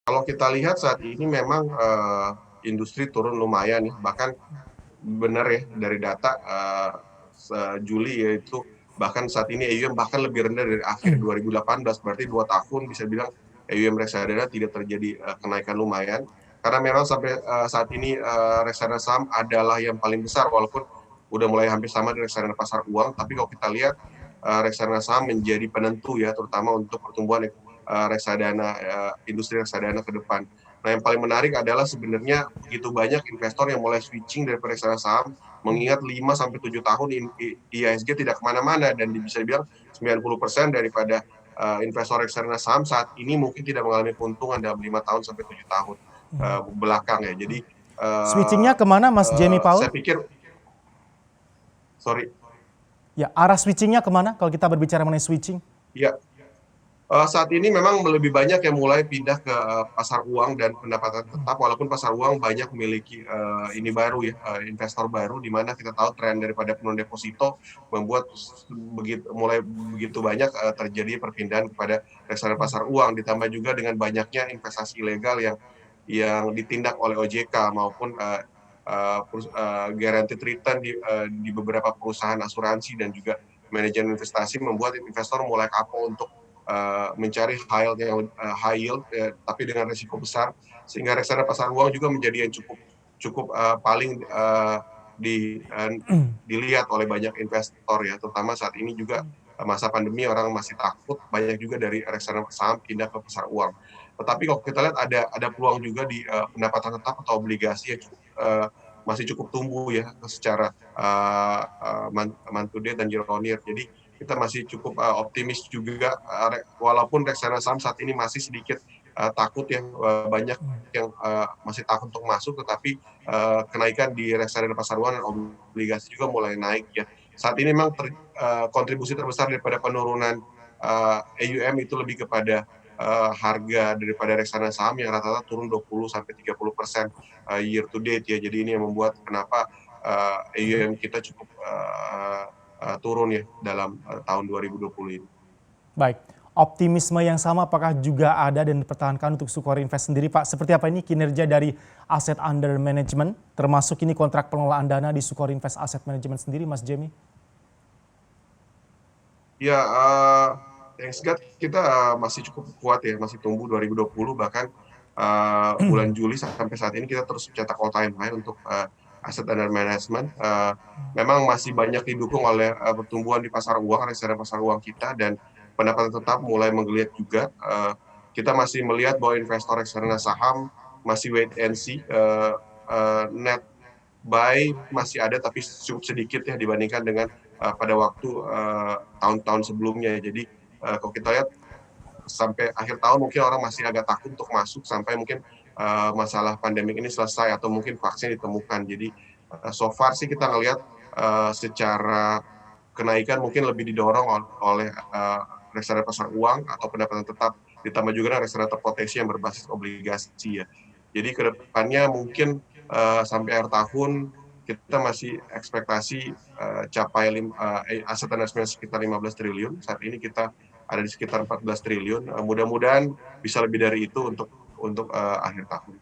Kalau kita lihat saat ini memang industri turun lumayan nih, bahkan benar ya dari data Juli yaitu bahkan saat ini AUM bahkan lebih rendah dari akhir 2018, berarti 2 tahun bisa bilang AUM reksadana tidak terjadi kenaikan lumayan karena memang sampai saat ini reksadana saham adalah yang paling besar walaupun udah mulai hampir sama dengan reksadana pasar uang, tapi kalau kita lihat reksadana saham menjadi penentu ya terutama untuk pertumbuhan reksadana industri reksadana ke depan. Nah, yang paling menarik adalah sebenarnya begitu banyak investor yang mulai switching dari reksadana saham, mengingat 5 sampai 7 tahun IISG tidak kemana-mana dan bisa dibilang 90% daripada investor reksadana saham saat ini mungkin tidak mengalami keuntungan dalam 5 tahun sampai 7 tahun belakang ya. Jadi Switchingnya kemana, Mas Jamie Paul? saya pikir, sorry, Ya, arah switchingnya kemana kalau kita berbicara mengenai switching? ya. Saat ini memang lebih banyak yang mulai pindah ke pasar uang dan pendapatan tetap, walaupun pasar uang banyak memiliki ini baru ya, investor baru, di mana kita tahu tren daripada penurunan deposito membuat mulai begitu banyak terjadi perpindahan kepada reksadana pasar uang, ditambah juga dengan banyaknya investasi ilegal yang ditindak oleh OJK maupun guaranteed return di beberapa perusahaan asuransi dan juga manajemen investasi membuat investor mulai kapok untuk mencari high yield tapi dengan risiko besar, sehingga reksadana pasar uang juga menjadi yang cukup paling dilihat oleh banyak investor ya, terutama saat ini juga masa pandemi orang masih takut, banyak juga dari reksadana saham pindah ke pasar uang. Tetapi kalau kita lihat ada peluang juga di pendapatan tetap atau obligasi yang masih cukup tumbuh ya secara month to date dan year on year. Jadi kita masih cukup optimis juga walaupun reksadana saham saat ini masih sedikit takut ya, banyak yang masih takut untuk masuk, tetapi kenaikan di reksadana pasar uang dan obligasi juga mulai naik ya. Saat ini memang kontribusi terbesar daripada penurunan AUM itu lebih kepada harga daripada reksadana saham yang rata-rata turun 20-30% year to date ya. Jadi ini yang membuat kenapa AUM kita cukup turun ya dalam tahun 2020 ini. Baik, optimisme yang sama apakah juga ada dan dipertahankan untuk Sukor Invest sendiri, Pak? Seperti apa ini kinerja dari aset under management, termasuk ini kontrak pengelolaan dana di Sukor Invest Asset Management sendiri, Mas Jamie? Ya, yang segat kita masih cukup kuat ya, masih tumbuh 2020, bahkan bulan Juli sampai saat ini kita terus cetak all time high untuk aset under management. Memang masih banyak didukung oleh pertumbuhan di pasar uang, reksadana pasar uang kita, dan pendapatan tetap mulai menggeliat juga. Kita masih melihat bahwa investor reksadana saham masih wait and see, net buy masih ada tapi cukup sedikit ya dibandingkan dengan pada waktu tahun-tahun sebelumnya. Jadi kalau kita lihat sampai akhir tahun mungkin orang masih agak takut untuk masuk sampai mungkin masalah pandemik ini selesai atau mungkin vaksin ditemukan. Jadi so far sih kita ngelihat secara kenaikan mungkin lebih didorong oleh reksadana pasar uang atau pendapatan tetap, ditambah juga reksadana terproteksi yang berbasis obligasi ya. Jadi kedepannya mungkin sampai akhir tahun kita masih ekspektasi capai aset management sekitar 15 triliun. Saat ini kita ada di sekitar 14 triliun. Mudah-mudahan bisa lebih dari itu untuk akhir tahun.